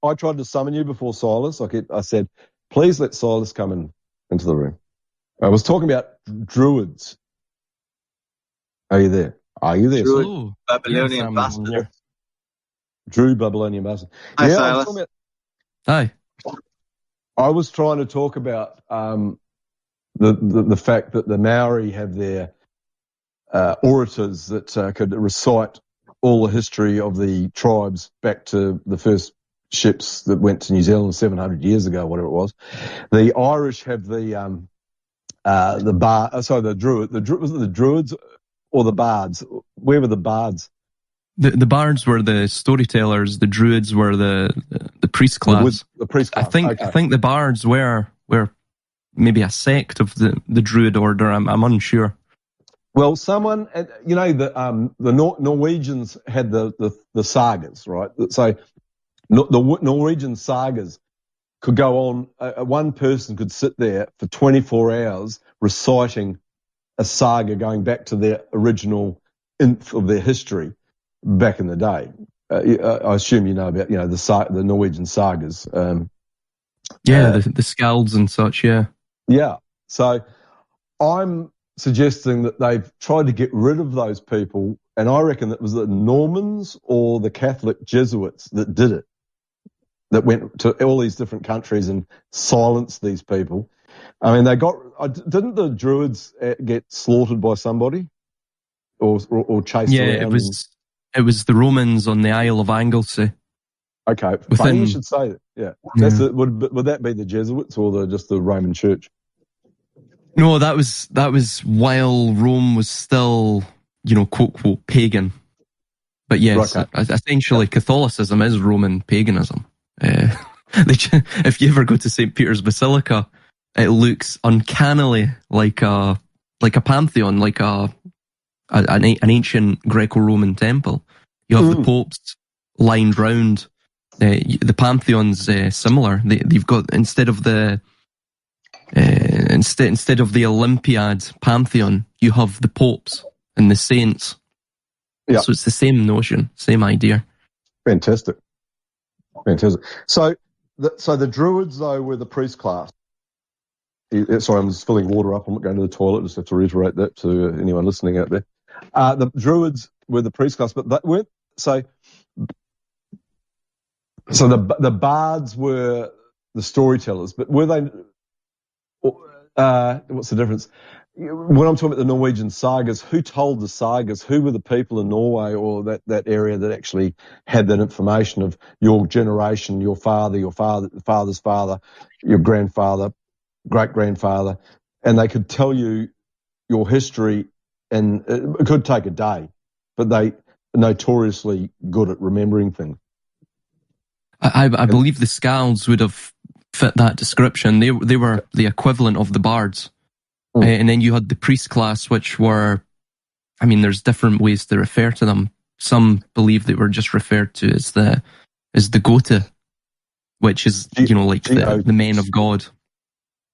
I tried to summon you before Silas. I said, please let Silas come into the room. I was talking about druids. Are you there? Druid, Babylonian bastard. Druid, Babylonian bastard. Hi, Silas. Hi. I was trying to talk about the fact that the Maori have their orators that could recite all the history of the tribes back to the first ships that went to New Zealand 700 years ago, whatever it was. The Irish have the was it the druids or the bards? Where were the bards? The bards were the storytellers. The druids were the priest class. The priest class. I think the bards were maybe a sect of the druid order. I'm unsure. Well, someone, the Norwegians had the sagas, right? So the Norwegian sagas could go on. One person could sit there for 24 hours reciting a saga going back to their original inth of their history back in the day. I assume you know about the Norwegian sagas. The skalds and such. Yeah. Yeah. So I'm suggesting that they've tried to get rid of those people, and I reckon it was the Normans or the Catholic Jesuits that did it, that went to all these different countries and silenced these people. I mean, didn't the Druids get slaughtered by somebody or chased around? Yeah, it was the Romans on the Isle of Anglesey. Okay, funny you should say that. Yeah. Would that be the Jesuits or just the Roman Church? No, that was while Rome was still, quote quote pagan. But yes, essentially Catholicism is Roman paganism. If you ever go to St. Peter's Basilica, it looks uncannily like a pantheon, like an ancient Greco-Roman temple. You have the popes lined round. The pantheon's similar. They've got instead of the Olympiad pantheon, you have the popes and the saints. Yeah. So it's the same notion, same idea. Fantastic. So the Druids though were the priest class. Sorry, I'm just filling water up. I'm not going to the toilet. Just have to reiterate that to anyone listening out there. The Druids were the priest class, but that weren't so. So the bards were the storytellers, but were they? What's the difference? When I'm talking about the Norwegian sagas, who told the sagas? Who were the people in Norway or that area that actually had that information of your generation, your father's father, your grandfather, great-grandfather, and they could tell you your history, and it could take a day, but they notoriously good at remembering things. I believe the Skalds would have fit that description. They were the equivalent of the bards. And then you had the priest class, which were, there's different ways to refer to them. Some believe they were just referred to as the Gote, which is, the men of God.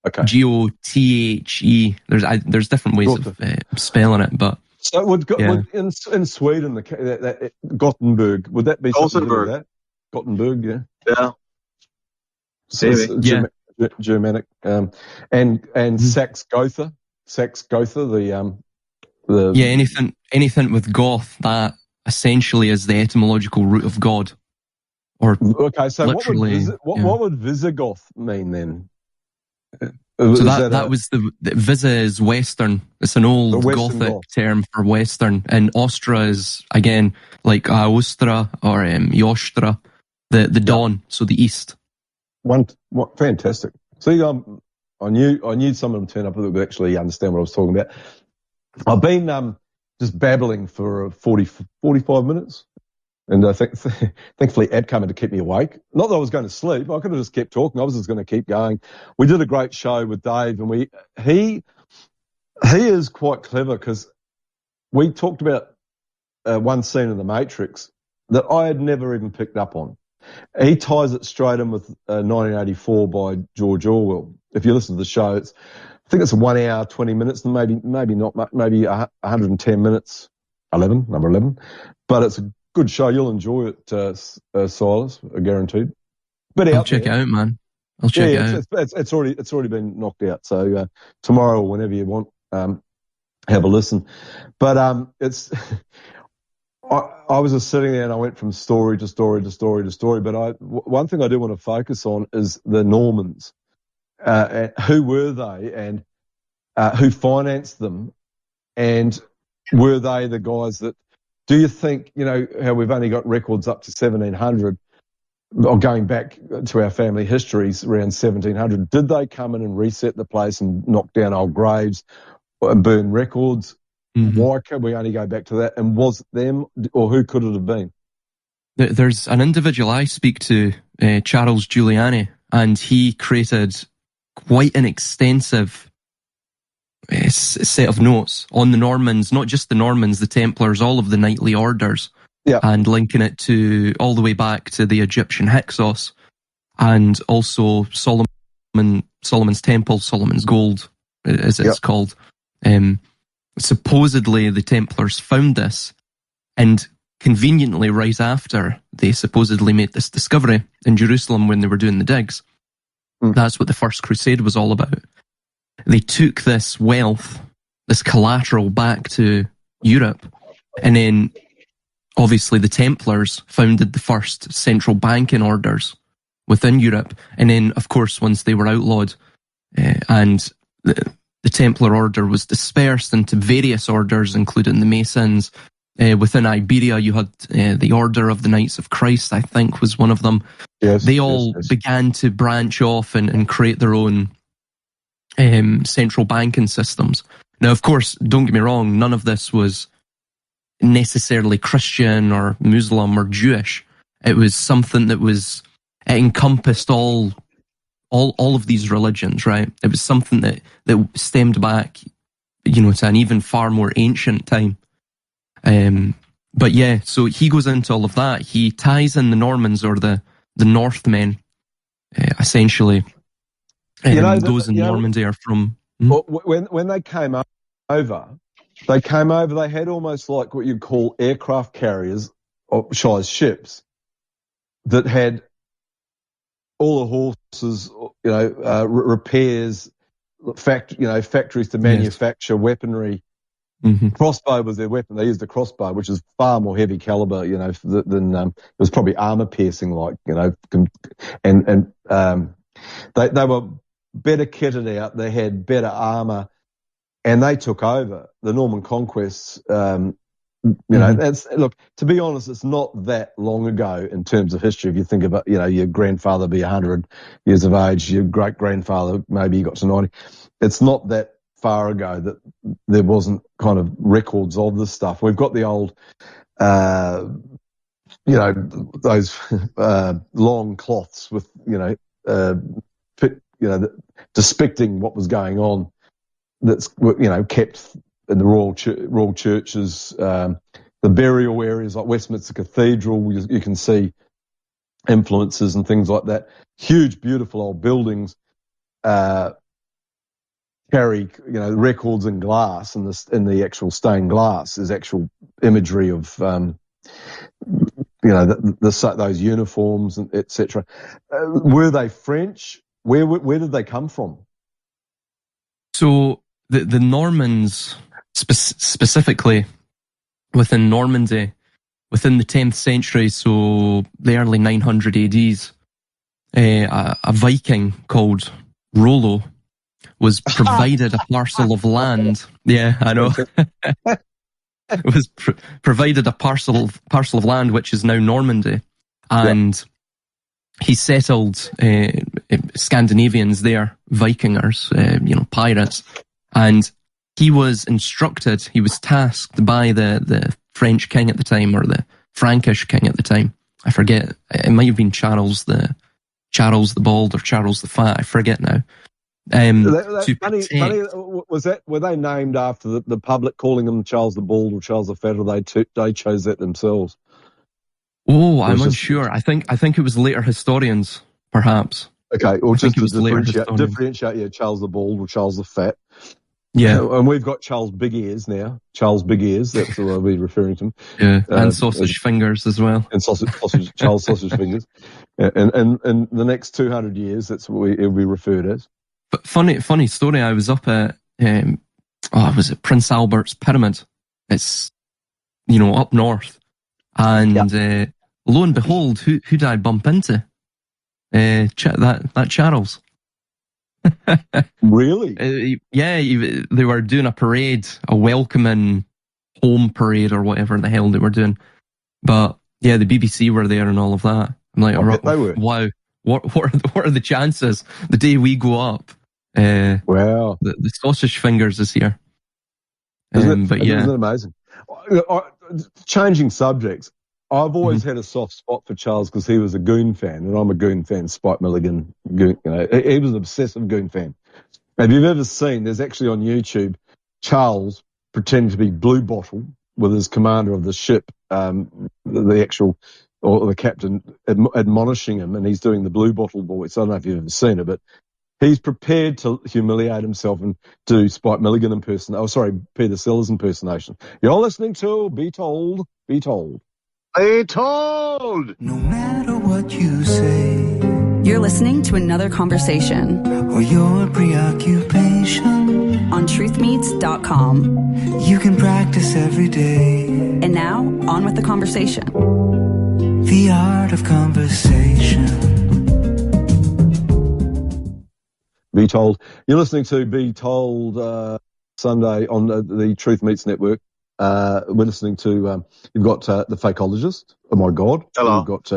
Okay. G-O-T-H-E. There's different ways of spelling it, but. So in Sweden, that Gothenburg, would that be something like that? Gothenburg, yeah. Yeah. So Germanic, and Sax Gotha, anything with Goth, that essentially is the etymological root of God. Or okay, so what would Visigoth mean then? So that was the Visa is Western. It's an old Gothic term for Western, and Ostra is again like Aostra or Yostra, the dawn, so the east. Fantastic. See, I knew some of them turned up that would actually understand what I was talking about. I've been just babbling for 45 minutes, and I think thankfully Ed came in to keep me awake. Not that I was going to sleep. I could have just kept talking. I was just going to keep going. We did a great show with Dave, and he is quite clever because we talked about one scene in The Matrix that I had never even picked up on. He ties it straight in with 1984 by George Orwell. If you listen to the show, I think it's 1 hour, 20 minutes, and maybe not much, maybe 110 minutes, number 11. But it's a good show. You'll enjoy it, Silas, guaranteed. But I'll check it out, man. I'll check it out. It's already been knocked out. So tomorrow or whenever you want, have a listen. But it's. I was just sitting there and I went from story to story to story to story. But one thing I do want to focus on is the Normans. Who were they, and who financed them, and were they the guys that? Do you think, how we've only got records up to 1700, or going back to our family histories around 1700? Did they come in and reset the place and knock down old graves and burn records? Mm-hmm. Why can we only go back to that? And was it them, or who could it have been? There's an individual I speak to, Charles Giuliani, and he created quite an extensive set of notes on the Normans, not just the Normans, the Templars, all of the knightly orders, and linking it to all the way back to the Egyptian Hyksos, and also Solomon's Temple, Solomon's Gold, as it's called. Supposedly the Templars found this, and conveniently right after they supposedly made this discovery in Jerusalem when they were doing the digs. That's what the First Crusade was all about. They took this wealth, this collateral, back to Europe, and then obviously the Templars founded the first central banking orders within Europe, and then of course once they were outlawed and the Templar order was dispersed into various orders, including the Masons. Within Iberia, you had the Order of the Knights of Christ, I think, was one of them. Yes, they all began to branch off and create their own central banking systems. Now, of course, don't get me wrong, none of this was necessarily Christian or Muslim or Jewish. It was something that it encompassed all of these religions, right? It was something that stemmed back, to an even far more ancient time. But yeah, so he goes into all of that. He ties in the Normans, or the Northmen, essentially. Those in Normandy are from... When they came over, they had almost like what you'd call aircraft carriers, or size ships, that had all the horses, repairs, factories to manufacture weaponry. Mm-hmm. Crossbow was their weapon. They used a crossbow, which is far more heavy caliber, than it was probably armor piercing, and they were better kitted out. They had better armor, and they took over the Norman conquests. Look, to be honest, it's not that long ago in terms of history. If you think about, your grandfather be 100 years of age, your great grandfather maybe he got to 90. It's not that far ago that there wasn't kind of records of this stuff. We've got the old, those long cloths with, depicting what was going on. That's kept in the royal churches, the burial areas like Westminster Cathedral. You can see influences and things like that. Huge, beautiful old buildings carry records in glass, and the actual stained glass is actual imagery of those uniforms and etc. Were they French? Where did they come from? So the Normans, specifically within Normandy, within the 10th century, so the early 900 ADs, a Viking called Rollo was provided a parcel of land. Yeah, I know. Was provided a parcel of land, which is now Normandy, and he settled Scandinavians there, Vikingers, pirates, and he was tasked by the French king at the time, or the Frankish king at the time. I forget. It might have been Charles the Bald or Charles the Fat. I forget now. Were they named after the public calling them Charles the Bald or Charles the Fat, or they chose that themselves? Oh, I'm unsure. I think it was later historians, perhaps. Okay, or just to differentiate, Charles the Bald or Charles the Fat. Yeah. And we've got Charles Big Ears now. Charles Big Ears, that's what I'll be referring to him. Yeah, and sausage fingers as well. And Charles Sausage Fingers. And the next 200 years, that's what it'll be referred as. But funny story, I was up at, was it Prince Albert's Pyramid? It's, up north. And lo and behold, who did I bump into? That Charles. Really? They were doing a parade, a welcoming home parade or whatever the hell they were doing. But yeah, the BBC were there and all of that. I'm like, wow, what are the chances the day we go up? Wow, the sausage fingers is here. Isn't it amazing? Changing subjects. I've always had a soft spot for Charles because he was a Goon fan, and I'm a Goon fan. Spike Milligan, Goon, he was an obsessive Goon fan. Have you ever seen? There's actually on YouTube Charles pretending to be Blue Bottle with his commander of the ship, the captain admonishing him, and he's doing the Blue Bottle voice. I don't know if you've ever seen it, but he's prepared to humiliate himself and do Spike Milligan Peter Sellers impersonation. You're listening to Be Told, Be Told. Be told! No matter what you say, you're listening to another conversation or your preoccupation on truthmeets.com. You can practice every day. And now, on with the conversation. The art of conversation. Be Told. You're listening to Be Told Sunday on the Truth Meets Network. We're listening to, you've got the Fakeologist, oh my God. Hello. You've got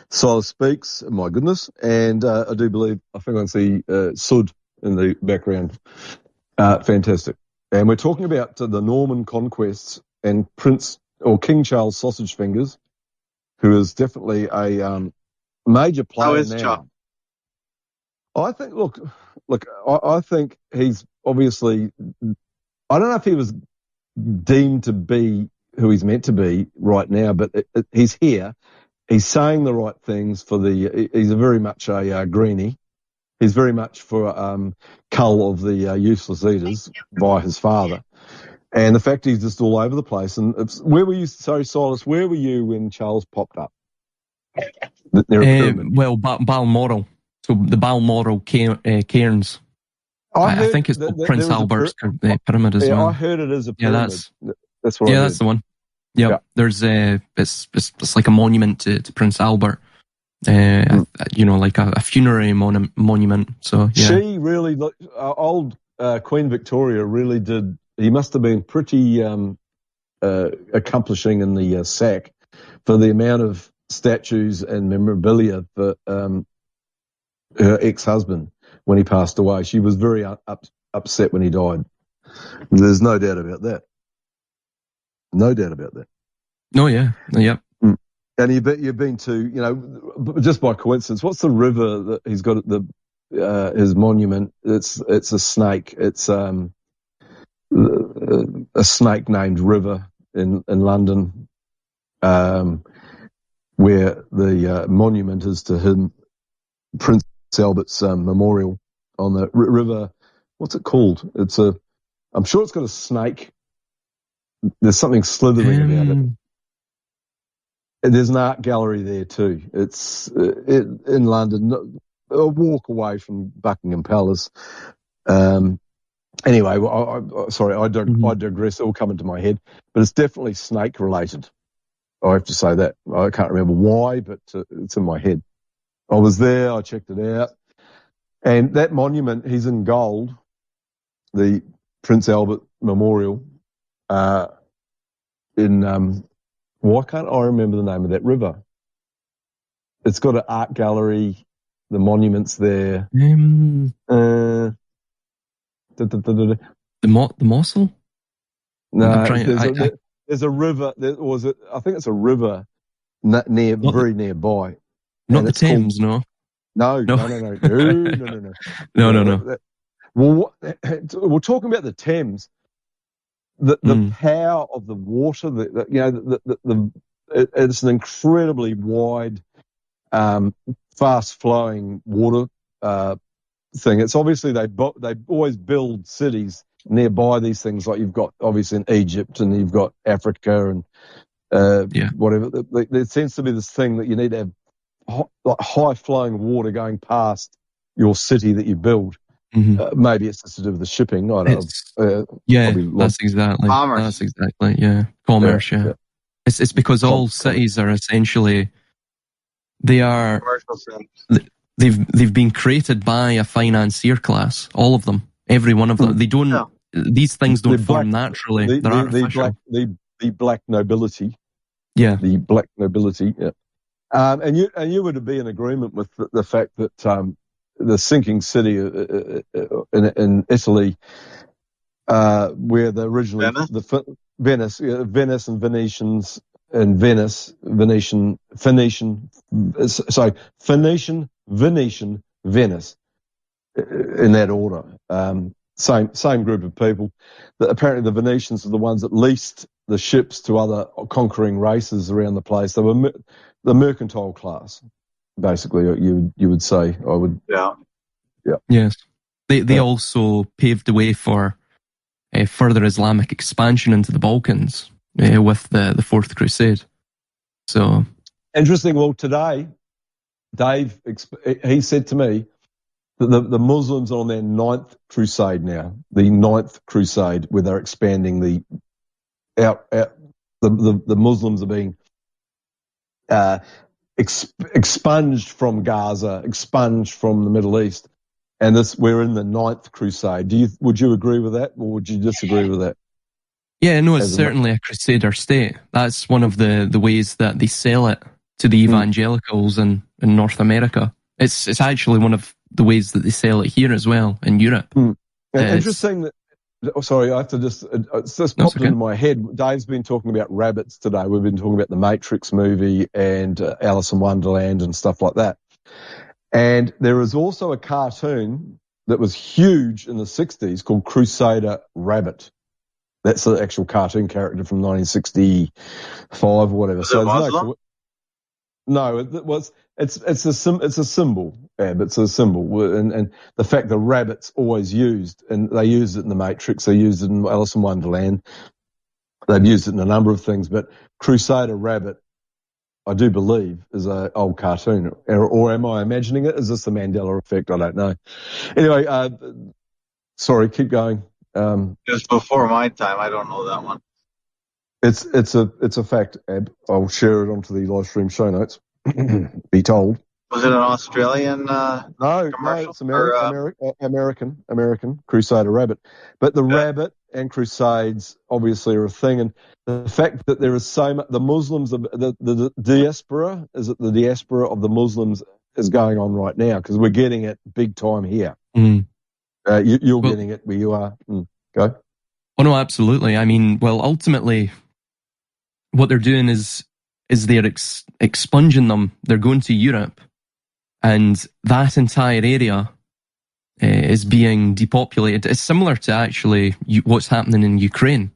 Silas Speaks, oh my goodness. And I think I can see Sud in the background. Fantastic. And we're talking about the Norman conquests and King Charles Sausage Fingers, who is definitely a major player now. Charles? I think, I think he's obviously, I don't know if he was deemed to be who he's meant to be right now, but he's here. He's saying the right things he's very much a greenie. He's very much for cull of the useless eaters by his father. And the fact he's just all over the place. And where were you, sorry, Silas, where were you when Charles popped up? Balmoral. So the Balmoral Cairns. I think it's called Prince Albert's Pyramid as well. I heard it as a pyramid. That's what I heard. That's the one. Yeah. There's it's like a monument to Prince Albert. Like a funerary monument. So yeah. She really old Queen Victoria really did. He must have been pretty accomplishing in the sack for the amount of statues and memorabilia for her ex-husband. When he passed away, she was very upset when he died. There's no doubt about that. No doubt about that. Oh yeah, yeah. And you've been to, just by coincidence. What's the river that he's got at his monument? It's a snake. It's a snake named River in London, where the monument is to him, Prince Albert's memorial on the river. What's it called? I'm sure it's got a snake. There's something slithering about it. And there's an art gallery there too. It's in London, a walk away from Buckingham Palace. Anyway, I digress. It will come into my head, but it's definitely snake related. I have to say that. I can't remember why, but it's in my head. I was there, I checked it out. And that monument, he's in gold, the Prince Albert Memorial, why can't I remember the name of that river? It's got an art gallery, the monument's there. The Mossel? No, there's a river, I think it's a river very nearby. Not the Thames, no. No. Well, we're talking about the Thames. The power of the water. It's an incredibly wide, fast-flowing water thing. It's obviously they always build cities nearby these things. Like you've got obviously in Egypt, and you've got Africa, and whatever. There seems to be this thing that you need to have high flowing water going past your city that you build. Mm-hmm. Maybe it's just to do with the shipping. I don't know. That's exactly commerce. That's exactly commerce. Yeah. It's because all cities are essentially they've been created by a financier class. All of them, every one of them. They don't. Yeah. These things don't form naturally. They're artificial. The black nobility. Yeah. The black nobility. Yeah. And you would be in agreement with the fact that the sinking city in Italy, where the originally Venice and Venetians and Venetian, Venice, in that order. Same group of people. Apparently the Venetians are the ones that leased the ships to other conquering races around the place. They were the mercantile class, basically. You would say. I would. Yeah. Yes. They also paved the way for further Islamic expansion into the Balkans with the Fourth Crusade. So interesting. Well, today, Dave, he said to me that the Muslims are on their 9th crusade now. The 9th crusade, where they're expanding the Muslims are being expunged from Gaza, expunged from the Middle East, and we're in the 9th crusade. Would you agree with that, or would you disagree with that? Yeah, no, it's certainly a crusader state. That's one of the ways that they sell it to the evangelicals in North America. It's actually one of the ways that they sell it here as well in Europe. Interesting that. Oh, sorry, I have to it's just popped into my head. Dave's been talking about rabbits today. We've been talking about the Matrix movie and Alice in Wonderland and stuff like that. And there is also a cartoon that was huge in the 60s called Crusader Rabbit. That's the actual cartoon character from 1965 or whatever. Was it Muslim? No, it's a symbol. It's a symbol, and the fact that rabbits always used, and they used it in the Matrix, they used it in Alice in Wonderland, they've used it in a number of things. But Crusader Rabbit, I do believe, is an old cartoon, or am I imagining it? Is this the Mandela effect? I don't know. Anyway, sorry, keep going. It was before my time. I don't know that one. It's a fact, Ab. I'll share it onto the live stream show notes. Be told. Was it an Australian No, it's American Crusader Rabbit. But the rabbit and crusades obviously are a thing, and the fact that there is so much, the Muslims, the diaspora, is it the diaspora of the Muslims is going on right now, because we're getting it big time here. You're getting it where you are. Go. Oh no, absolutely. I mean, well, ultimately, what they're doing is they're expunging them. They're going to Europe, and that entire area is being depopulated. It's similar to actually what's happening in Ukraine.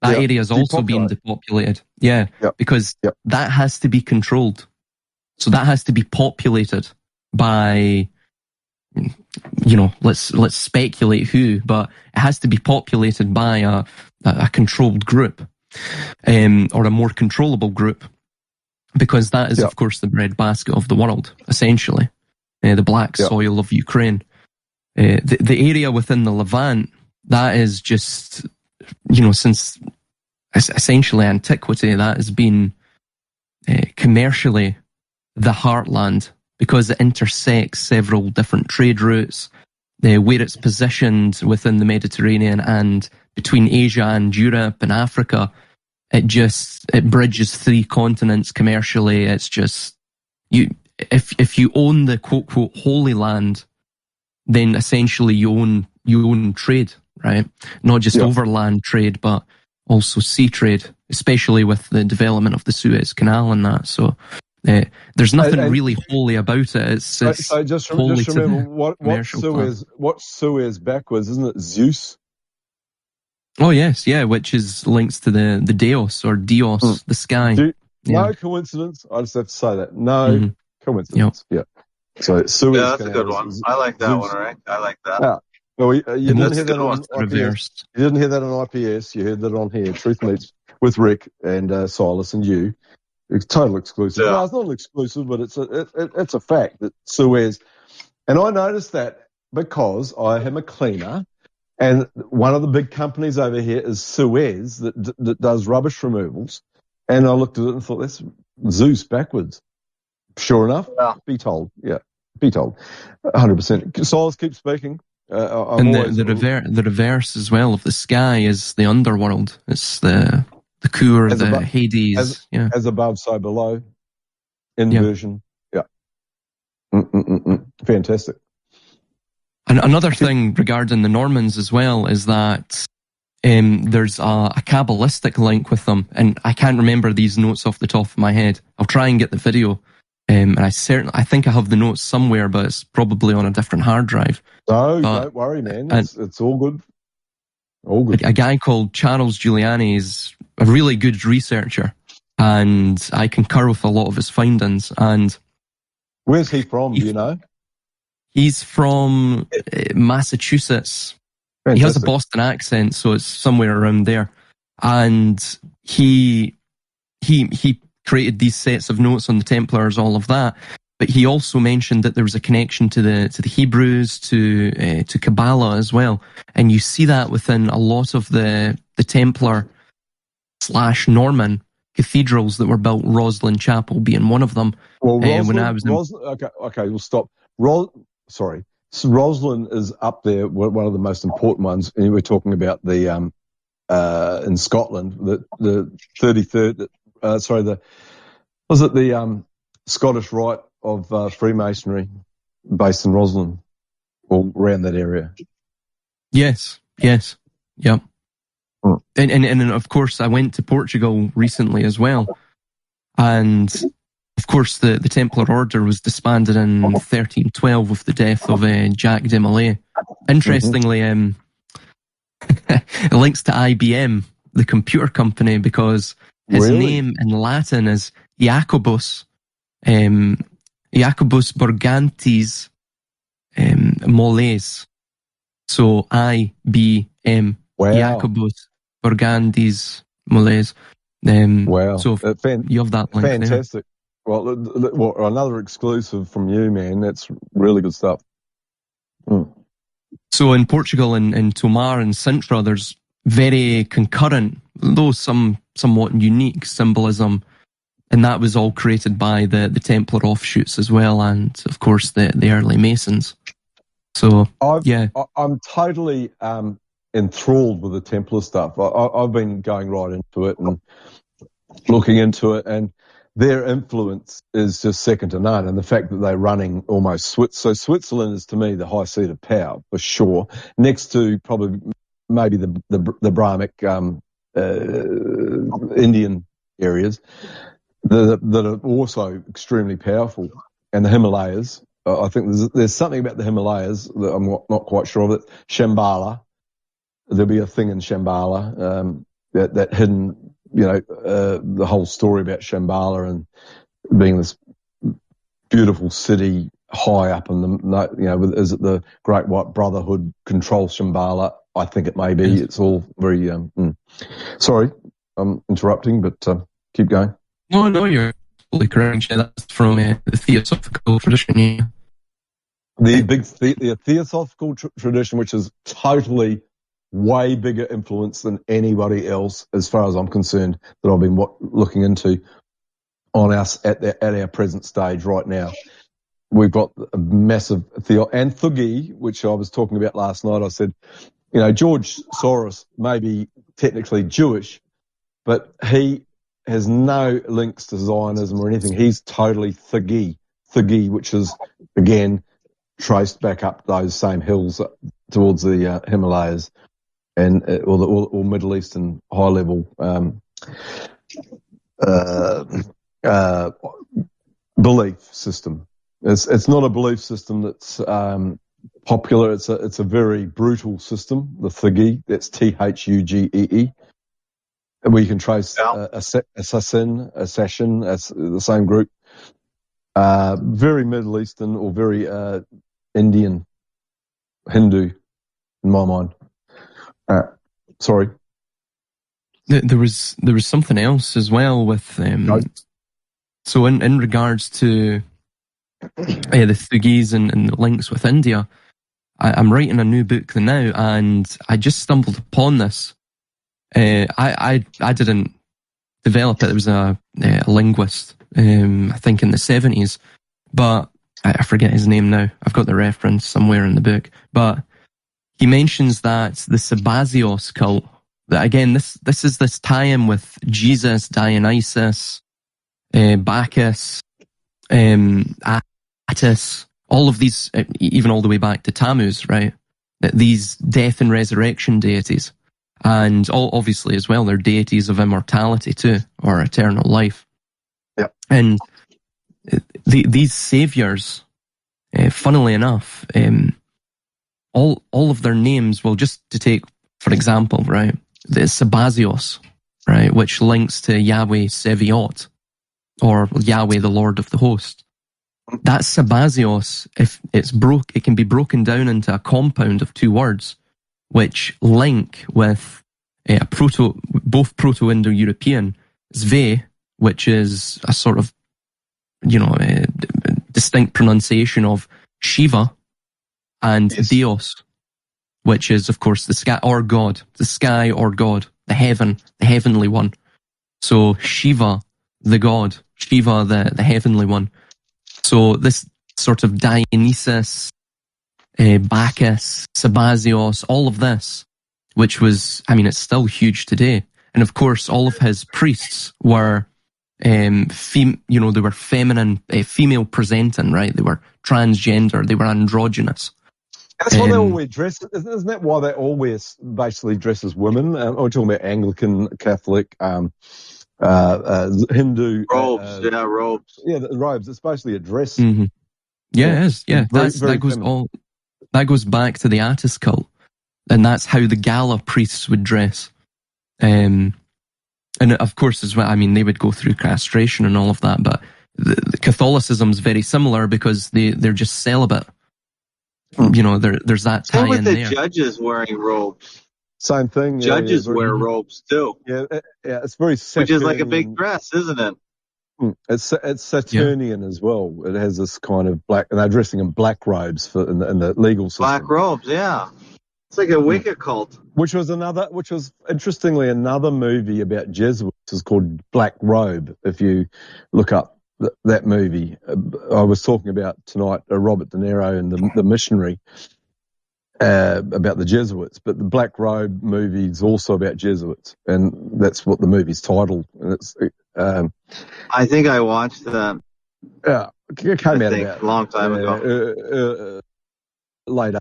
That area is also being depopulated. Yeah, because that has to be controlled. So that has to be populated by, let's speculate who, but it has to be populated by a controlled group, or a more controllable group, because that is, of course, the breadbasket of the world, essentially, the black soil of Ukraine. The area within the Levant, that is just, since essentially antiquity, that has been commercially the heartland, because it intersects several different trade routes, where it's positioned within the Mediterranean and between Asia and Europe and Africa. It bridges 3 continents commercially. It's just, if you own the quote quote Holy Land, then essentially you own trade, right? Not just overland trade, but also sea trade, especially with the development of the Suez Canal and that. So there's nothing really holy about it. So just remember what's Suez backwards, isn't it? Zeus. Oh yes, which is links to the Deos or Dios, the sky. No coincidence. I just have to say that. No coincidence. Yeah. So Suez. That's a good one. I like that one, right? I like that. Well, you didn't hear that good on one. IPS. Reversed. You didn't hear that on IPS. You heard that on here. Truth Meets with Rick and Silas and you. It's total exclusive. Yeah. Well, it's not an exclusive, but it's a fact that Suez. And I noticed that because I am a cleaner, and one of the big companies over here is Suez that does rubbish removals. And I looked at it and thought, that's Zeus backwards. Sure enough, Yeah. be told. Yeah, be told. 100%. Silas, keep speaking. And the reverse as well of the sky is the underworld. It's the Kur, the Hades. As above, so below. Inversion. Yeah. Fantastic. And another thing regarding the Normans as well is that there's a Kabbalistic link with them, and I can't remember these notes off the top of my head. I'll try and get the video, and I think I have the notes somewhere, but it's probably on a different hard drive. No, don't worry, man. It's all good. All good. A guy called Charles Giuliani is a really good researcher, and I concur with a lot of his findings. And where's he from? Do you know? He's from Massachusetts. Fantastic. He has a Boston accent, so it's somewhere around there. And he created these sets of notes on the Templars, all of that. But he also mentioned that there was a connection to the Hebrews, to Kabbalah as well. And you see that within a lot of the Templar / Norman cathedrals that were built, Roslin Chapel being one of them. Well, Roslin, when I was okay, we'll stop. So Roslin is up there, one of the most important ones. And we're talking about the in Scotland, the 33rd. The Scottish Rite of Freemasonry, based in Roslin, or around that area. Yes, yeah. And of course, I went to Portugal recently as well, and of course, the Templar Order was disbanded in 1312 with the death of Jacques de Molay. Interestingly, it links to IBM, the computer company, because his name in Latin is Jacobus Borgantes Moles. So IBM, Jacobus Borgantes Moles. Wow. So you have that link. Fantastic. There. Well, another exclusive from you, man. That's really good stuff. So in Portugal, in Tomar and Sintra, there's very concurrent, though somewhat unique symbolism, and that was all created by the Templar offshoots as well, and of course the early Masons. So I'm totally enthralled with the Templar stuff. I've been going right into it and looking into it, and their influence is just second to none. And the fact that they're running almost Switzerland is to me the high seat of power for sure, next to probably maybe the Brahmic Indian areas that are also extremely powerful, and the Himalayas. I think there's something about the Himalayas that I'm not quite sure of it. Shambhala, there'll be a thing in Shambhala, that hidden, the whole story about Shambhala and being this beautiful city high up in the, is it the Great White Brotherhood controls Shambhala? I think it may be. Yes. It's all very, sorry, I'm interrupting, but keep going. No, you're totally correct. That's from the Theosophical tradition. Yeah. The Theosophical tradition, which is totally way bigger influence than anybody else, as far as I'm concerned, that I've been looking into on us at our present stage right now. We've got a massive and Thuggee, which I was talking about last night. I said, George Soros may be technically Jewish, but he has no links to Zionism or anything. He's totally Thuggee, which is, again, traced back up those same hills towards the Himalayas and or Middle Eastern high level belief system. It's not a belief system that's popular. It's a very brutal system. The Thuggee, that's Thuggee. We can trace assassin, as the same group. Very Middle Eastern or very Indian, Hindu in my mind. Sorry. There was something else as well with No. so in regards to the Thugis and the links with India, I'm writing a new book now, and I just stumbled upon this. I didn't develop it. There was a linguist, I think in the 70s, but I forget his name now. I've got the reference somewhere in the book, but he mentions that the Sabazios cult, that again, this is this tie-in with Jesus, Dionysus, Bacchus, Attis, all of these, even all the way back to Tammuz, right? These death and resurrection deities. And obviously as well, they're deities of immortality too, or eternal life. Yep. And these saviors, funnily enough, all of their names, well, just to take, for example, right, the Sabazios, right, which links to Yahweh Seviot, or Yahweh, the Lord of the Host. That Sabazios, if it's it can be broken down into a compound of two words, which link with both Proto-Indo-European Sve, which is a sort of, a distinct pronunciation of Shiva, and Yes. Dios, which is, of course, the sky or God, the heaven, the heavenly one. So Shiva, the God, Shiva, the heavenly one. So this sort of Dionysus, Bacchus, Sabazios, all of this, which was, it's still huge today. And of course, all of his priests were, they were feminine, female presenting, right? They were transgender, they were androgynous. That's why they all wear dresses. Isn't that why they all wear basically dress as women? We're talking about Anglican, Catholic, Hindu. Robes, robes. Yeah, the robes. It's basically a dress. Mm-hmm. Yeah, it is. Yeah, Very that goes back to the Attis cult, and that's how the Gala priests would dress. And of course, as well, they would go through castration and all of that, but the Catholicism's very similar because they're just celibate. There's that tie Same with in the there. judges wearing robes. Same thing. Judges wear robes too. Yeah, it's very Saturnian. Which is like a big dress, isn't it? It's Saturnian as well. It has this kind of black, and they're dressing in black robes in the legal system. Black robes, yeah. It's like a Wicca cult. Which was interestingly another movie about Jesuits. It's called Black Robe. If you look up that movie, I was talking about tonight, Robert De Niro and the missionary, about the Jesuits, but the Black Robe movie is also about Jesuits, and that's what the movie's titled. And it's, I think I watched that. Yeah, it came out about a long time ago. Later,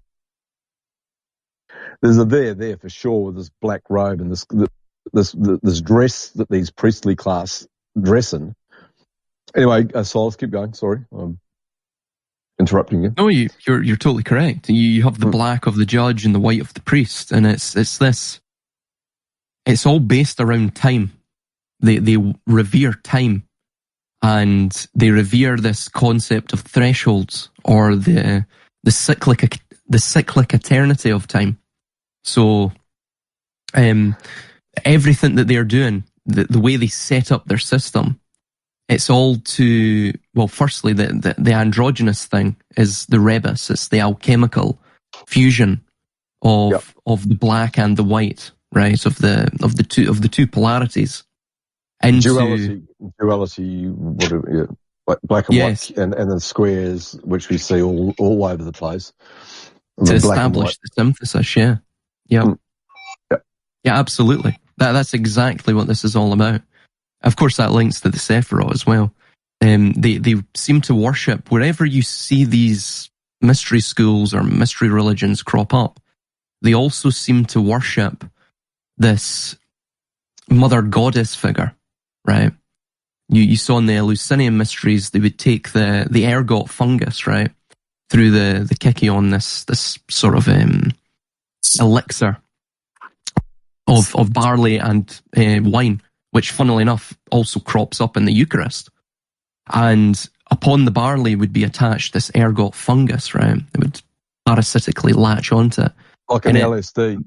there's a there for sure with this black robe and this dress that these priestly class dress in. Anyway, Silas, keep going. Sorry, I'm interrupting you. No, you're totally correct. You have the black of the judge and the white of the priest, and it's this. It's all based around time. They revere time, and they revere this concept of thresholds, or the cyclic eternity of time. So, everything that they're doing, the way they set up their system, it's all to, well, firstly, the androgynous thing is the rebus. It's the alchemical fusion of the black and the white, right? Of the two polarities. Into duality, like black and white, and the squares, which we see all over the place. To establish the synthesis, yeah. Yeah, absolutely. That's exactly what this is all about. Of course, that links to the Sephiroth as well. They seem to worship, wherever you see these mystery schools or mystery religions crop up, they also seem to worship this mother goddess figure, right? You saw in the Eleusinian mysteries, they would take the ergot fungus, right, through the Kikion, this sort of elixir of barley and wine, which, funnily enough, also crops up in the Eucharist. And upon the barley would be attached this ergot fungus, right? It would parasitically latch onto it. Like an LSD.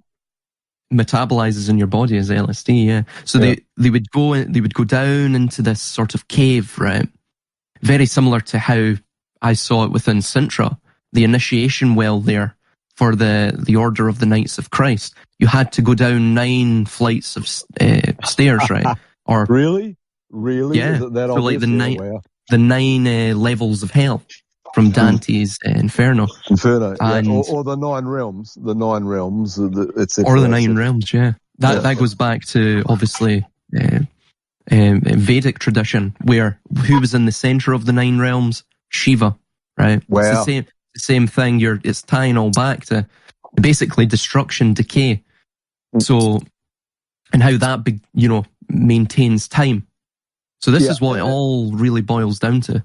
Metabolizes in your body as LSD, yeah. So they would go down into this sort of cave, right? Very similar to how I saw it within Sintra, the initiation well there for the Order of the Knights of Christ. You had to go down 9 flights of stairs, right? Or Really? Yeah. Is it that so like obvious? the 9 levels of hell from Dante's Inferno. And, or the 9 realms. The 9 realms. Or the 9 realms, yeah. That goes back to, obviously, Vedic tradition, where who was in the center of the 9 realms? Shiva, right? Wow. It's the same thing. It's tying all back to basically destruction, decay. So, and how that, maintains time. So this is what it all really boils down to.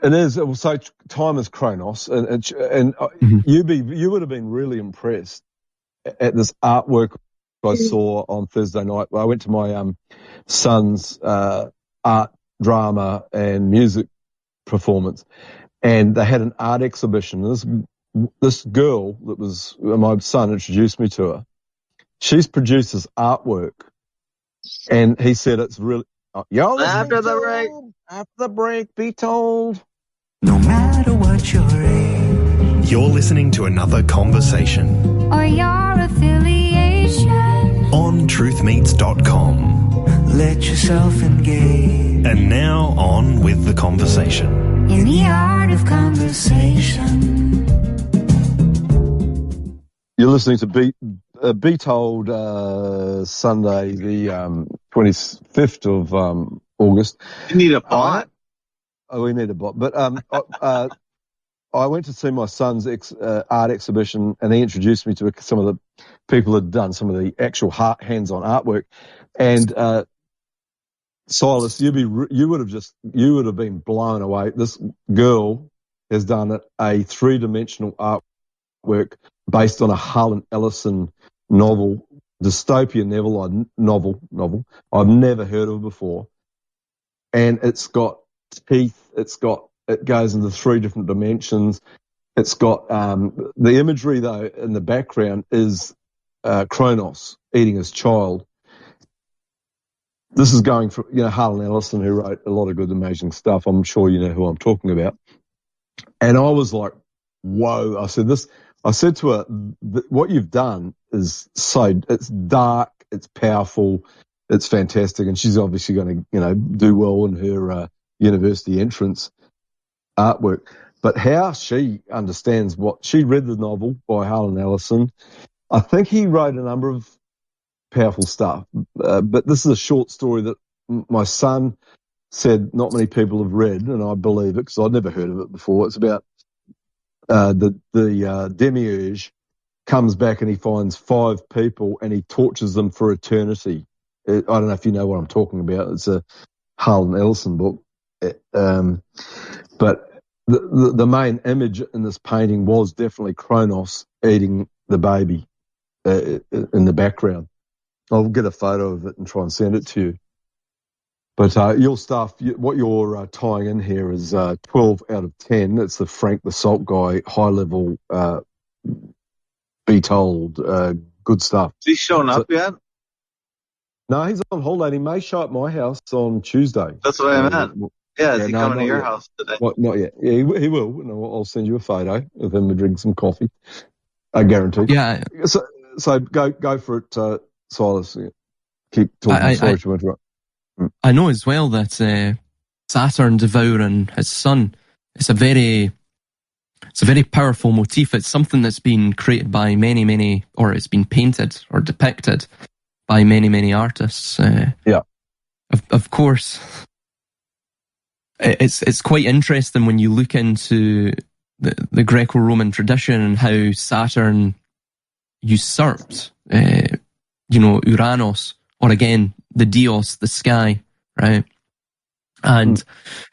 It is. So time is Chronos, and you would have been really impressed at this artwork I saw on Thursday night. I went to my son's art, drama, and music performance, and they had an art exhibition. This girl that was my son introduced me to her. She's produced this artwork, and he said it's really. After the break, be told. No matter what your age, you're listening to another conversation or your affiliation on truthmeets.com. let yourself engage And now on with the conversation. in the art of conversation. You're listening to Be Told, Sunday, the 25th of August. You need a bot. We need a bot. But I went to see my son's art exhibition, and he introduced me to some of the people that had done some of the actual hands-on artwork. And Silas, you would have been blown away. This girl has done a 3-dimensional artwork based on a Harlan Ellison novel, dystopian novel I've never heard of before. And it's got teeth, it goes into 3 different dimensions. It's got the imagery though in the background is Kronos eating his child. This is going from Harlan Ellison, who wrote a lot of good, amazing stuff. I'm sure you know who I'm talking about. And I was like, whoa! I said to her, what you've done is it's dark, it's powerful, it's fantastic, and she's obviously going to do well in her university entrance artwork. But how she understands she read the novel by Harlan Ellison. I think he wrote a number of powerful stuff, but this is a short story that my son said not many people have read, and I believe it because I'd never heard of it before. It's about the demiurge comes back and he finds 5 people and he tortures them for eternity. I don't know if you know what I'm talking about. It's a Harlan Ellison book. But the main image in this painting was definitely Kronos eating the baby in the background. I'll get a photo of it and try and send it to you. But your stuff, what you're tying in here is 12 out of 10. It's the Frank the Salt Guy, high-level, Be Told, good stuff. Is he showing up yet? No, he's on holiday. He may show up at my house on Tuesday. That's what I meant. Yeah, is he coming to your house today? Not yet. Yeah, he will. I'll send you a photo of him drinking some coffee. I guarantee. Yeah. So go for it, Silas. Keep talking. Sorry to interrupt. I know as well that Saturn devouring his son, it's a very powerful motif. It's something that's been created by many, or it's been painted or depicted by many artists. Of course, it's quite interesting when you look into the Greco-Roman tradition and how Saturn usurped, Uranus, or again, the Dios, the sky, right? And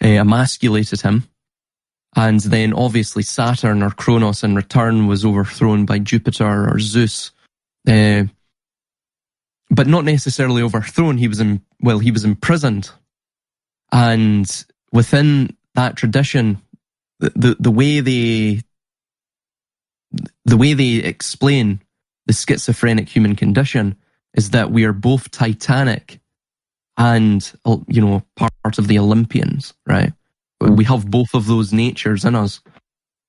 emasculated him. And then obviously Saturn or Kronos in return was overthrown by Jupiter or Zeus. But not necessarily overthrown. He was imprisoned. And within that tradition, the way they explain the schizophrenic human condition is that we are both Titanic and, part of the Olympians, right? We have both of those natures in us.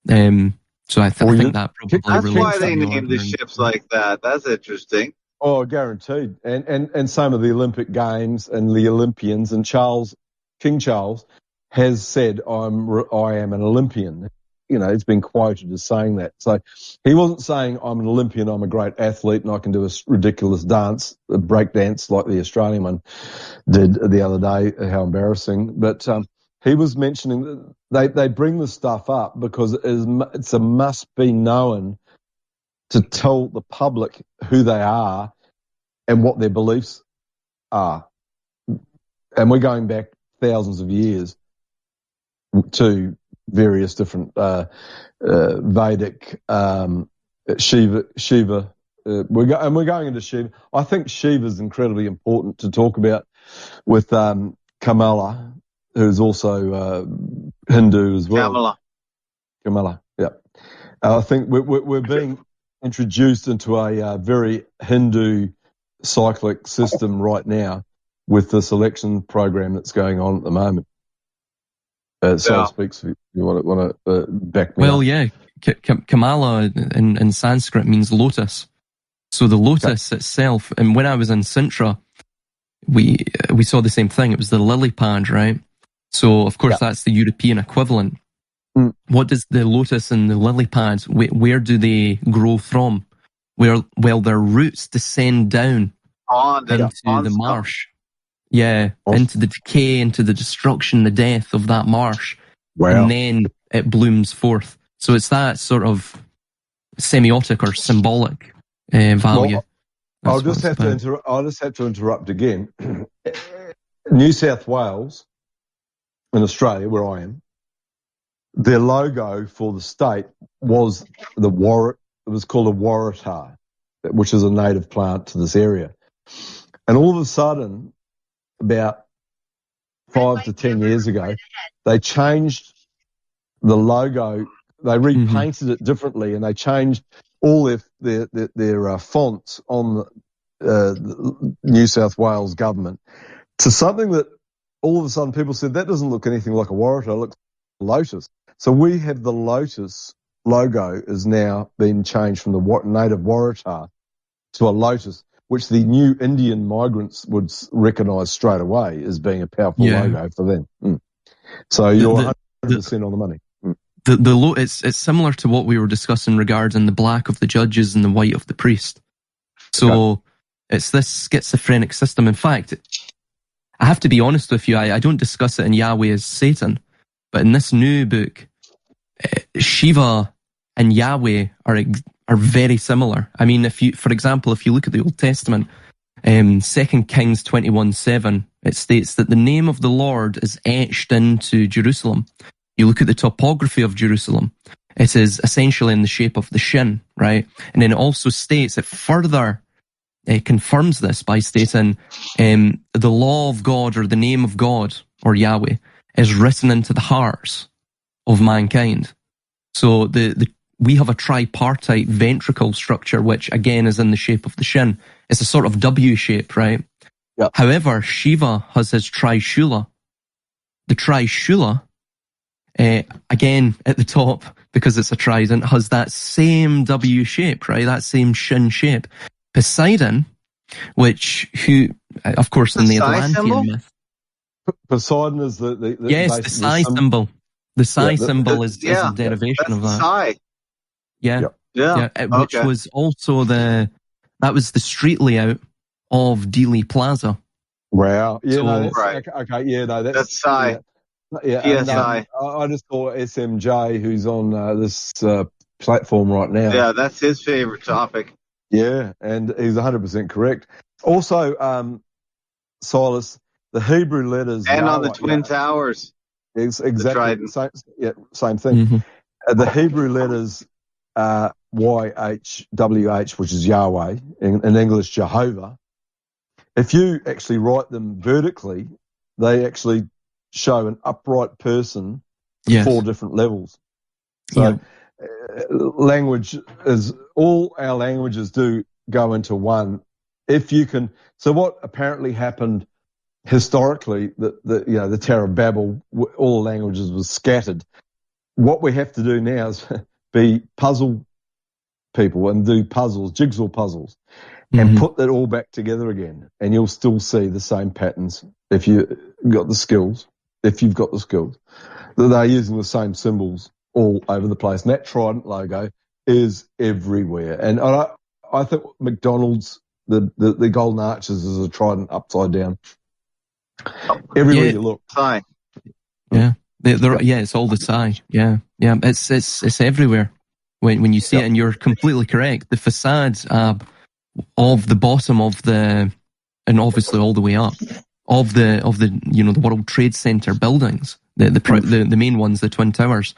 So I think that probably that's relates why they to named the ships like that. That's interesting. Oh, guaranteed. And some of the Olympic Games and the Olympians, and King Charles has said, I am an Olympian. He's been quoted as saying that. So he wasn't saying I'm an Olympian, I'm a great athlete and I can do a ridiculous dance, a break dance like the Australian one did the other day. How embarrassing. But he was mentioning that they bring this stuff up because it's a must be known to tell the public who they are and what their beliefs are. And we're going back thousands of years to various different Vedic Shiva. We're going into Shiva. I think Shiva is incredibly important to talk about with Kamala, who's also Hindu as well. Kamala, yeah. I think we're being introduced into a very Hindu cyclic system right now with this election program that's going on at the moment. So speaks if you want to back me up. Well, yeah, Kamala in Sanskrit means lotus. So the lotus itself, and when I was in Sintra, we saw the same thing. It was the lily pad, right? So of course that's the European equivalent. What does the lotus and the lily pads, where do they grow from? Well, their roots descend down into the marsh. Yeah, into the decay, into the destruction, the death of that marsh. Wow. And then it blooms forth. So it's that sort of semiotic or symbolic value. I'll just have to interrupt again. New South Wales, in Australia, where I am, their logo for the state was the warrant. It was called a waratah, which is a native plant to this area. And all of a sudden, about 5 to 10 years ago, they changed the logo. They repainted it differently, and they changed all their fonts on the New South Wales government to something that all of a sudden people said that doesn't look anything like a waratah. It looks like a lotus. So we have the lotus logo is now been changed from the native waratah to a lotus, which the new Indian migrants would recognise straight away as being a powerful logo for them. So you're 100% on the money. It's similar to what we were discussing regarding the black of the judges and the white of the priest. So it's this schizophrenic system. In fact, I have to be honest with you, I don't discuss it in Yahweh as Satan, but in this new book, Shiva and Yahweh are very similar. I mean, for example, if you look at the Old Testament, 2 Kings 21:7, it states that the name of the Lord is etched into Jerusalem. You look at the topography of Jerusalem, it is essentially in the shape of the shin, right? And then it also states, it further confirms this by stating the law of God or the name of God or Yahweh is written into the hearts of mankind. So we have a tripartite ventricle structure, which again is in the shape of the shin. It's a sort of W shape, right? Yep. However, Shiva has his trishula. The trishula, again at the top, because it's a trident, has that same W shape, right? That same shin shape. Poseidon, of course, in the Atlantean myth. Poseidon is the the psi symbol. The psi symbol is a derivation of that. Psi. Which was also that was the street layout of Dealey Plaza. Wow. Yeah, that's Psi. And, I just saw SMJ, who's on this platform right now. Yeah, that's his favorite topic. Yeah, and he's 100% correct. Also, Silas, the Hebrew letters... And on the Twin Towers. It's exactly same thing. The Hebrew letters YHWH, which is Yahweh, in English Jehovah. If you actually write them vertically, they actually show an upright person at 4 different levels. So language is, all our languages do go into one. If you can, so what apparently happened historically, the Tower of Babel, all languages was scattered. What we have to do now is be puzzle people and do puzzles, jigsaw puzzles, and put that all back together again. And you'll still see the same patterns if you got the skills, that they're using the same symbols all over the place. And that trident logo is everywhere. And I think McDonald's, the golden arches is a trident upside down. Everywhere you look. Sign. Yeah. It's all the sign. Yeah. Yeah. It's everywhere. When you see it, and you're completely correct. The facades of the bottom of the, and obviously all the way up, of the the World Trade Center buildings, the main ones, the Twin Towers,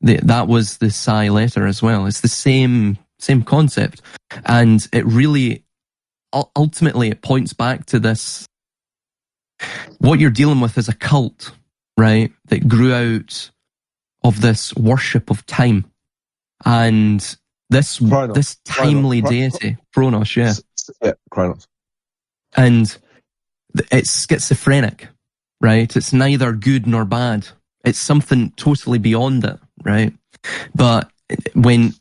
that was the Psi letter as well. It's the same concept, and it really ultimately it points back to this. What you're dealing with is a cult, right? That grew out of this worship of time, and this timely deity, Kronos, Kronos, and it's schizophrenic, right? It's neither good nor bad. It's something totally beyond it, right? But when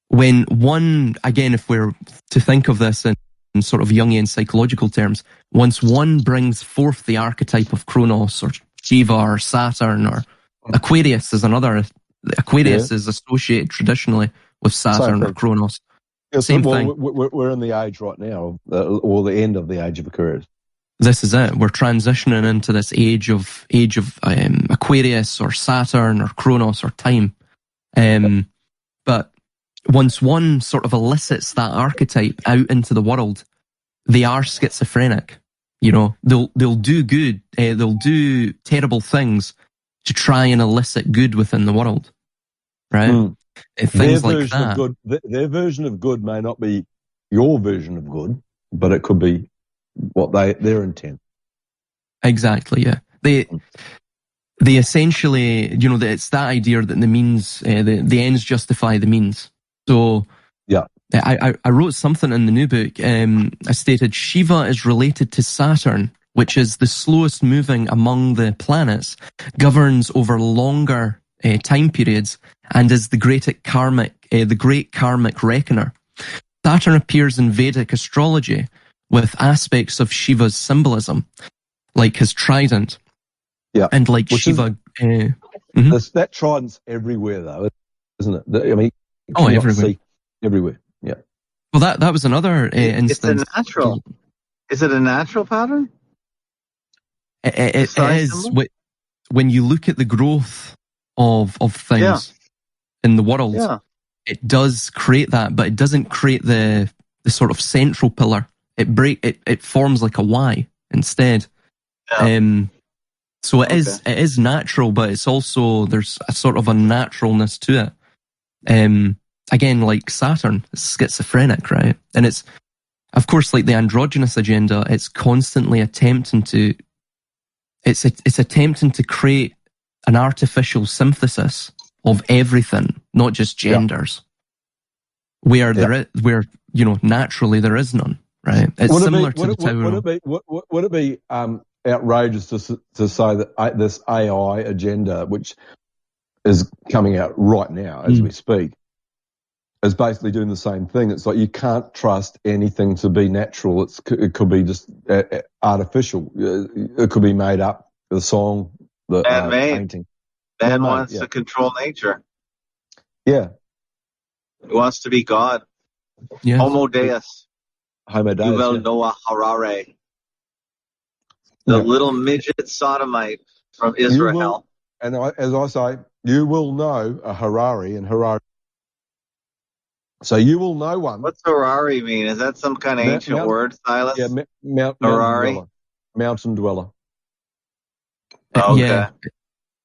one, again, if we're to think of this in sort of Jungian psychological terms, once one brings forth the archetype of Kronos or Shiva or Saturn or Aquarius is another. Aquarius is associated traditionally with Saturn or Kronos. Yeah, Same thing. We're in the age right now, or the end of the age of Aquarius. This is it. We're transitioning into this age of Aquarius or Saturn or Kronos or time. But once one sort of elicits that archetype out into the world, they are schizophrenic. They'll do good. They'll do terrible things to try and elicit good within the world, right? Things like that. Their version of good may not be your version of good, but it could be what their intent. Exactly. Yeah. They essentially, it's that idea that the means, the ends justify the means. So yeah, I wrote something in the new book. I stated Shiva is related to Saturn, which is the slowest moving among the planets, governs over longer time periods, and is the great karmic reckoner. Saturn appears in Vedic astrology with aspects of Shiva's symbolism, like his trident. Yeah, and like which Shiva. That trident's everywhere, though, isn't it? I mean, everywhere. Everywhere. Yeah. Well, that was another instance. It's a natural. Is it a natural pattern? It is. When you look at the growth of things in the world, it does create that, but it doesn't create the sort of central pillar. It forms like a Y instead. Yeah. So it is natural, but it's also, there's a sort of a naturalness to it. Again, like Saturn, it's schizophrenic, right? And it's, of course, like the androgynous agenda, it's constantly attempting to create an artificial synthesis of everything, not just genders, where naturally there is none, right? It's similar to the Tower. Would it be outrageous to say that this AI agenda, which is coming out right now as we speak, is basically doing the same thing? It's like you can't trust anything to be natural. It could be just artificial. It could be made up. The song, the painting. Man wants to control nature. Yeah. He wants to be God. Yeah. Homo Deus. Yuval Noah Harari. The little midget sodomite from Israel. As I say, you will know a Harari and Harari. So you will know one. What's Harari mean? Is that some kind of ancient word, Silas? Yeah, Harari. Mountain dweller. Okay. Yeah.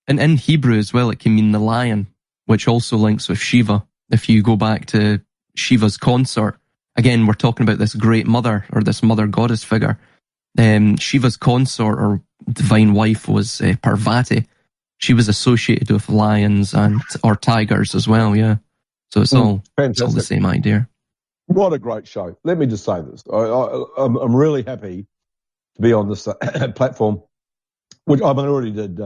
And in Hebrew as well, it can mean the lion, which also links with Shiva. If you go back to Shiva's consort, again, we're talking about this great mother or this mother goddess figure. Shiva's consort or divine wife was Parvati. she was associated with lions or tigers as well. Yeah, so it's all the same idea. What a great show! Let me just say this: I'm really happy to be on this platform, which I already did.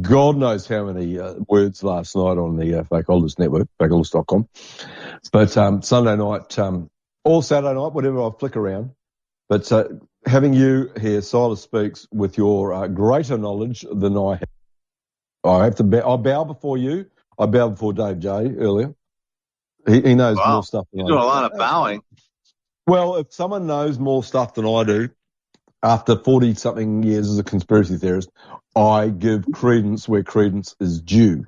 God knows how many words last night on the Fakeholders Network, fakeholders.com. But Sunday night, or Saturday night, whatever, I'll flick around. But having you here, Silas Speaks, with your greater knowledge than I have. I bow before you. I bow before Dave J earlier. He knows more stuff than I do. You're doing a lot of bowing. Well, if someone knows more stuff than I do, after 40-something years as a conspiracy theorist, I give credence where credence is due,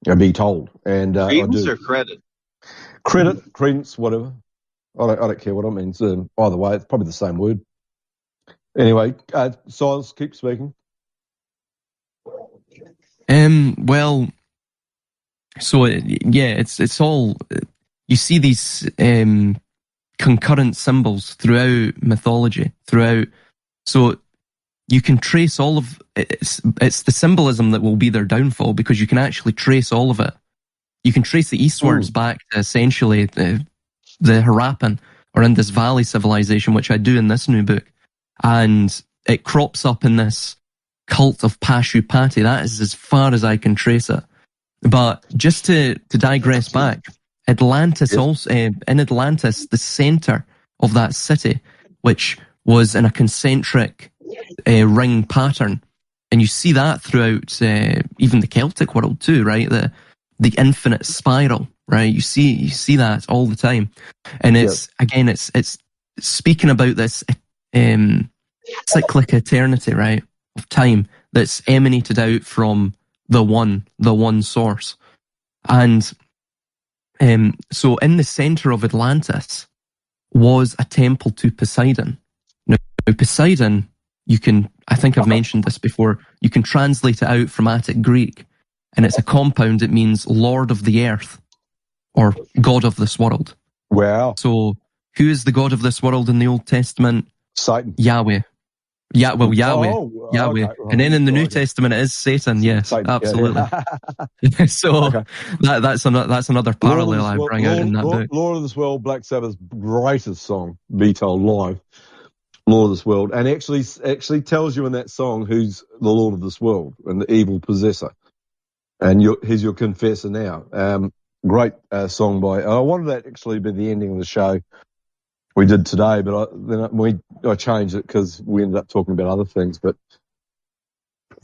and be told. And Credence I do. or credit? Credence, whatever. I don't care what it means. Either way, it's probably the same word. Anyway, Silas, keep speaking. Well, so it's all, you see these concurrent symbols throughout mythology, so you can trace all of it's the symbolism that will be their downfall, because you can actually trace all of it. You can trace the eastwards back to essentially the Harappan or Indus Valley civilization, which I do in this new book, and it crops up in this cult of Pashupati. That is as far as I can trace it. But just to digress back, Atlantis also, in Atlantis, the center of that city, which was in a concentric ring pattern, and you see that throughout even the Celtic world too, right? The infinite spiral, right? You see that all the time, and it's again, it's speaking about this cyclic eternity, right, of time that's emanated out from the one source. And so in the center of Atlantis was a temple to Poseidon. Now Poseidon, I think I've mentioned this before, you can translate it out from Attic Greek, and it's a compound. It means Lord of the Earth, or God of this world. Wow. So who is the God of this world in the Old Testament? Satan. Yahweh. Yahweh. Oh, Yahweh. Okay, right. And then in the New Testament it is Satan. Yes, Satan. absolutely. Yeah. So that's another parallel I bring out in that book. Lord of this World, Black Sabbath's greatest song, Be Told Live. Lord of this world, and actually tells you in that song who's the Lord of this world and the evil possessor, and he's your confessor now. Great song by. I wanted that actually be the ending of the show we did today, but I changed it because we ended up talking about other things. But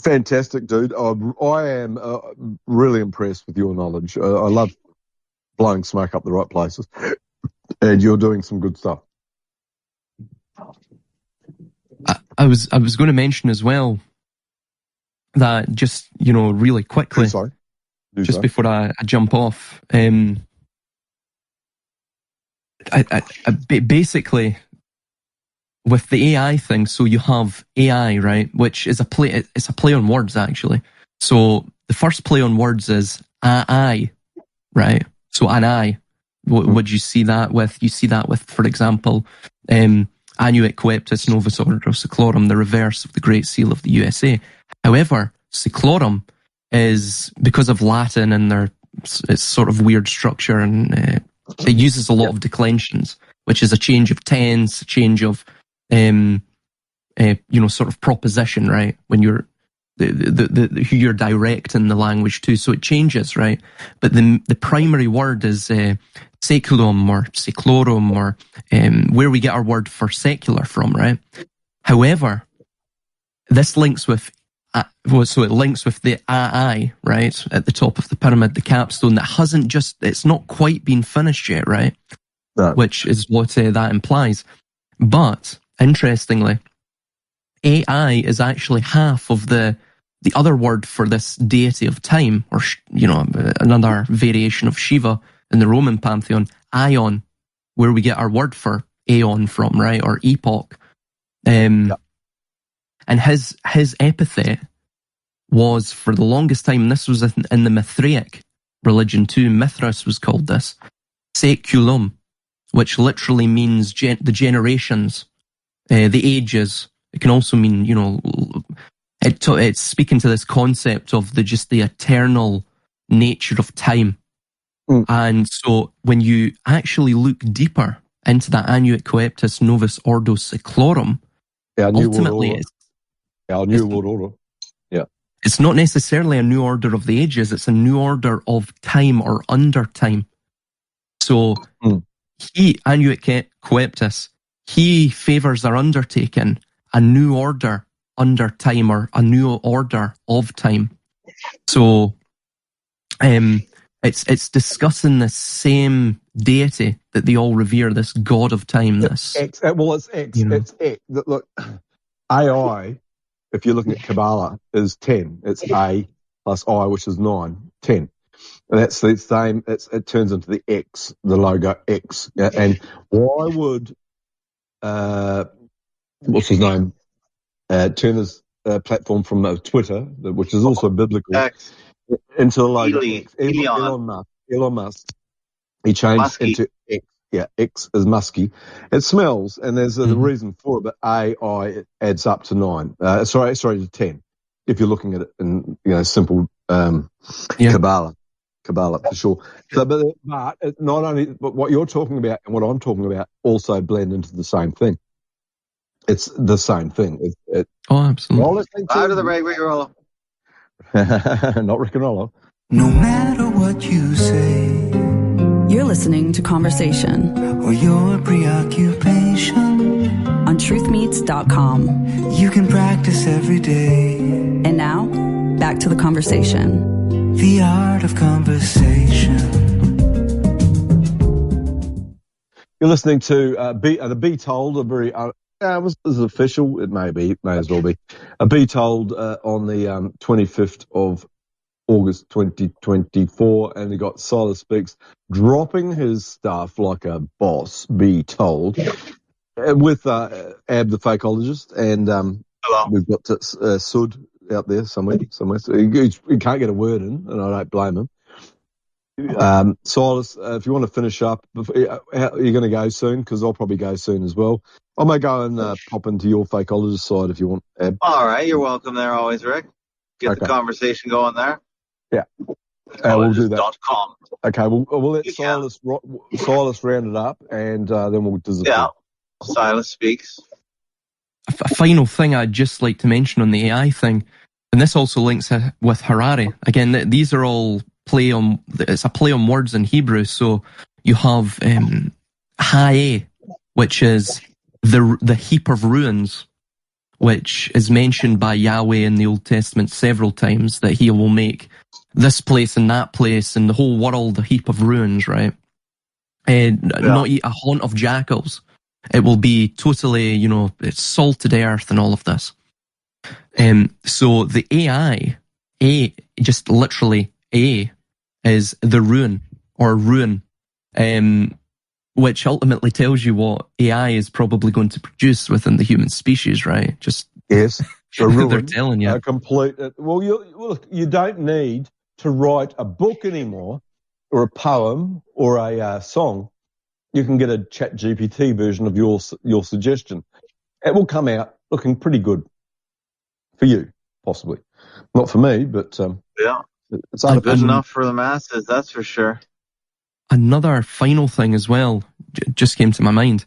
fantastic, dude. I am really impressed with your knowledge. I love blowing smoke up the right places, and you're doing some good stuff. I was going to mention as well that just, really quickly, before I jump off, I basically with the AI thing, so you have AI, right, which is it's a play on words actually. So the first play on words is I, right? So an I. Would you see that with? You see that with, for example, Annuit Coeptus Novus Ordo Seclorum, the reverse of the Great Seal of the USA. However, Seclorum is, because of Latin and its sort of weird structure, and it uses a lot of declensions, which is a change of tense, a change of, sort of proposition, right? When you're who you're directing the language to, so it changes, right? But the primary word is seculum or seclorum, or where we get our word for secular from, right? However, this links with it links with the AI, right, at the top of the pyramid, the capstone that it's not quite been finished yet, right? No. Which is what that implies. But interestingly, AI is actually half of the other word for this deity of time, or another variation of Shiva in the Roman pantheon, Aion, where we get our word for aeon from, right, or epoch. And his epithet was, for the longest time, and this was in the Mithraic religion too, Mithras was called this, seculum, which literally means the generations, the ages. It can also mean, It's speaking to this concept of the eternal nature of time. And so when you actually look deeper into that Annuit Coeptis Novus Ordo Seclorum, ultimately our new world order. Yeah. It's not necessarily a new order of the ages, it's a new order of time or under time. So Annuit Coeptis, he favours our undertaking a new order under time or a new order of time. So it's discussing the same deity that they all revere, this god of time. It's X. It's X. Look, AI, if you're looking at Kabbalah, is 10. It's A plus I, which is 9, 10. And that's the same. It turns into the X, the logo X. And why would what's his name? Turn his platform from Twitter, which is also biblical, X. into the logo X. Elon Musk. He changed Musky. into X. Yeah, X is musky. It smells, and there's a reason for it. But AI adds up to 9. Sorry, to 10. If you're looking at it in simple Kabbalah for sure. So, but it not only, but what you're talking about and what I'm talking about also blend into the same thing. It's the same thing. Absolutely. Out of the rigmarole. Not Rick and Roller. No matter what you say You're listening to Conversation or your preoccupation, on truthmeets.com. you can practice every day. And now, back to the conversation. The art of conversation. You're listening to Be Told, a very this is official. It may as well be. Be Told on the 25th of August 2024, and we got Silas Speaks dropping his stuff like a boss. Be Told with Ab the Fakeologist, and we've got Sud out there somewhere. So he can't get a word in, and I don't blame him. Silas, if you want to finish up, you're going to go soon, because I'll probably go soon as well. I may go and pop into your fakeologist side if you want, Ab. All right, you're welcome there always, Rick. Get the conversation going there. Yeah. We'll do that. .com. Okay, we'll let Silas round it up, and then we'll disappear. Yeah, Silas Speaks. A final thing I'd just like to mention on the AI thing, and this also links with Harari. Again, these are all it's a play on words in Hebrew. So you have Hae, which is the heap of ruins, which is mentioned by Yahweh in the Old Testament several times, that he will make this place and that place and the whole world a heap of ruins, right? Not a haunt of jackals. It will be totally, it's salted earth and all of this. So the AI, just literally A, is the ruin or ruin, which ultimately tells you what AI is probably going to produce within the human species, right? Yes, the ruin, they're telling you. A complete. You don't need to write a book anymore, or a poem, or a song. You can get a Chat GPT version of your suggestion. It will come out looking pretty good for you, possibly. Not for me, but it's good enough for the masses, that's for sure. Another final thing as well just came to my mind.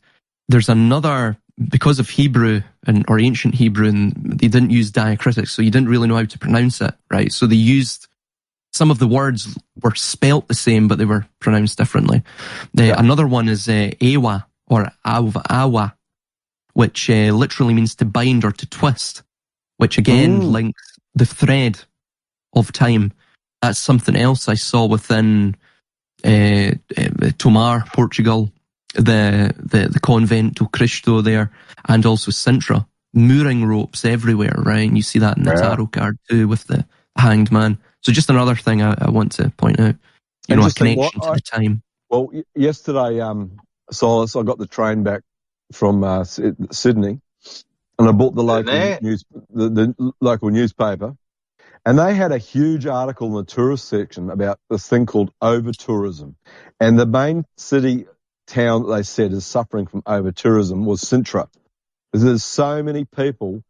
There's another, because of Hebrew or ancient Hebrew, and they didn't use diacritics, so you didn't really know how to pronounce it, right? So they used, some of the words were spelt the same, but they were pronounced differently. Another one is Ewa or Awa, which literally means to bind or to twist, which again links the thread of time. That's something else I saw within Tomar, Portugal, the Convento Cristo there, and also Sintra. Mooring ropes everywhere, right? And you see that in the tarot card too with the hanged man. So just another thing I want to point out, a connection to the time. Well, yesterday, Silas, I got the train back from Sydney, and I bought the local newspaper, and they had a huge article in the tourist section about this thing called over-tourism. And the main town that they said is suffering from over-tourism was Sintra. There's so many people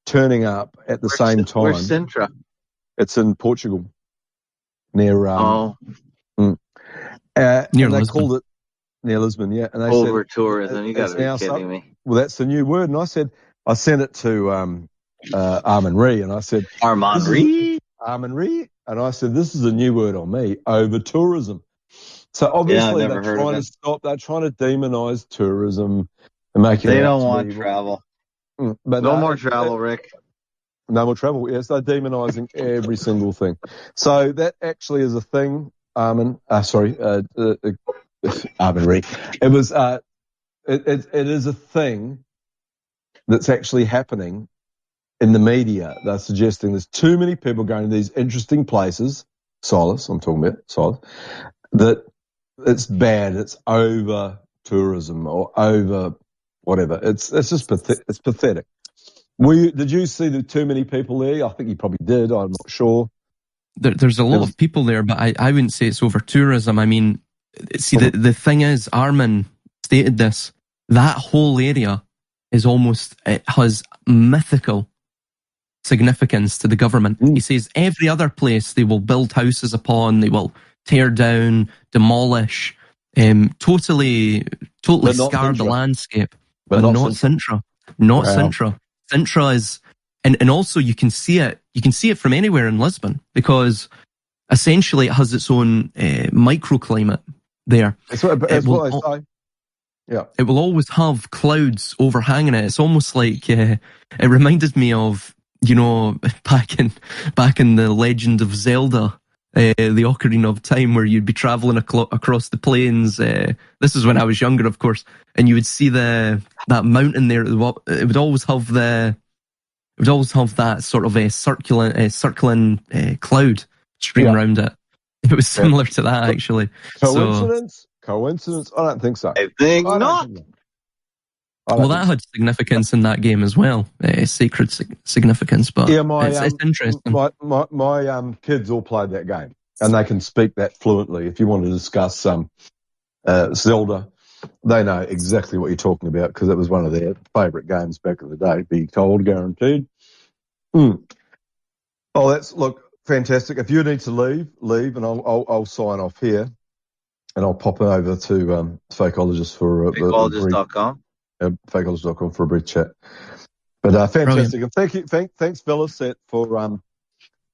turning up at the same time. Where's Sintra? It's in Portugal, near near and they Lisbon. called it near Lisbon, yeah. And they over said, tourism. You got to be kidding me. Well, that's the new word. And I sent it to Armin Ree, and I said, Armand Reed. Armin Ree, and I said, this is a new word on me, over tourism. So obviously they're trying to stop. They're trying to demonize tourism and make it. They don't want travel. But no more travel, Rick. No more travel. Yes, they're demonizing every single thing. So that actually is a thing. Armin Reed. It was. It is a thing that's actually happening in the media. They're suggesting there's too many people going to these interesting places. Silas, I'm talking about Silas. That it's bad. It's over tourism or over whatever. It's just pathetic. It's pathetic. Did you see the too many people there? I think you probably did. I'm not sure. There's a lot of people there, but I wouldn't say it's over tourism. I mean, see, the thing is, Armin stated this, that whole area is it has mythical significance to the government. He says every other place they will build houses upon, they will tear down, demolish, totally scar the landscape, but not Sintra. Not Sintra. Sintra is, and also you can see it from anywhere in Lisbon, because essentially it has its own microclimate there. That's what I say. Yeah. It will always have clouds overhanging it. It's almost like, it reminded me of, back in the Legend of Zelda, the Ocarina of Time, where you'd be traveling across the plains. This is when I was younger, of course, and you would see that mountain there. It would always have that sort of a circling cloud stream around it. It was similar to that, actually. Coincidence? I don't think so. I think not. Well, that had significance in that game as well, sacred significance. But it's interesting. My kids all played that game, and they can speak that fluently. If you want to discuss Zelda, they know exactly what you're talking about, because it was one of their favourite games back in the day. Be told, guaranteed. Oh, look fantastic. If you need to leave, and I'll sign off here, and I'll pop over to Fakeologist for Fakeologist.com. Fakeologist.com for a brief chat. But fantastic. Brilliant. And thanks, fellas, for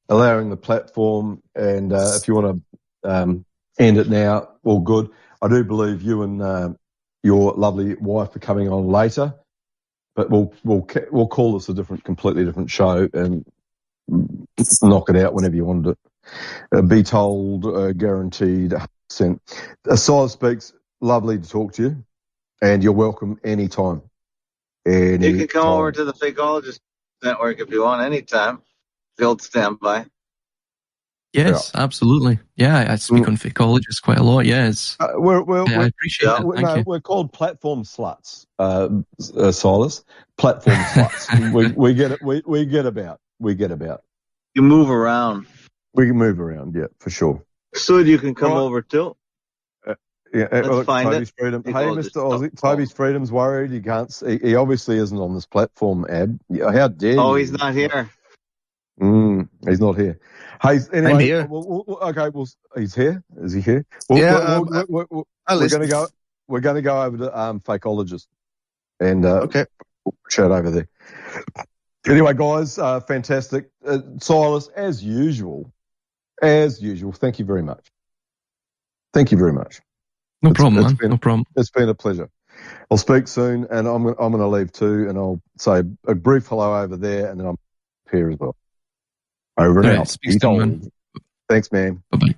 allowing the platform. And if you want to end it now, all good. I do believe you and your lovely wife are coming on later, but we'll call this a completely different show and knock it out whenever you want it. Be told, guaranteed 100%. Silas Speaks, lovely to talk to you. And you're welcome anytime. You can come over to the Fakeologist Network if you want, anytime. The old standby. Yes, absolutely. Yeah, I speak on Fakeologist quite a lot. Yes, I appreciate it. Thank you. We're called platform sluts, Silas. Platform sluts. We get it. We get about. You move around. We can move around. Yeah, for sure. So you can come over too. Yeah, let's find Toby's it. Freedom. Hey, Mr. Aussie, Toby's Freedom's worried. He can't. He obviously isn't on this platform, Ab. How dare you? Oh, he's not here. He's not here. Hey, anyway, I'm here. Okay, he's here. Is he here? We're going to go. We're going to go over to Fakeologist, and okay, we'll chat over there. Anyway, guys, fantastic. Silas, as usual. Thank you very much. No problem, man. No problem. It's been a pleasure. I'll speak soon, and I'm going to leave too, and I'll say a brief hello over there, and then I'm here as well. Over and out. Speak soon, man. Thanks, man. Bye-bye.